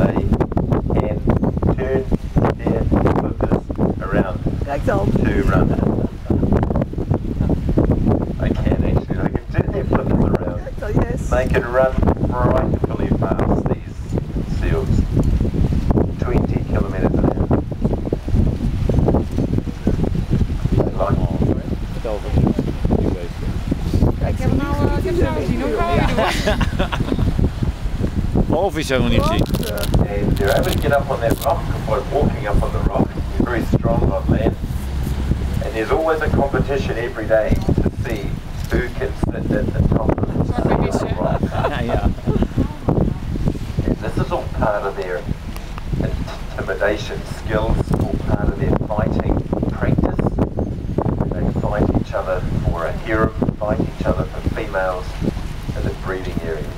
they can turn their flippers around Kijk dan. to run. They can actually, they can turn their flippers around. Kijk dan, yes. They can run frightfully fast, these seals. 20 kilometres an hour. Kijk, ik heb hem nou gezien. Hoe gaan we doen? Of is helemaal niet zien. And they're able to get up on that rock by walking up on the rock. They're very strong on land. And there's always a competition every day to see who can sit at the top of the rock. Ja. And this is all part of their intimidation skills, all part of their fighting practice. They fight each other for a harem, fight each other for females in the breeding areas.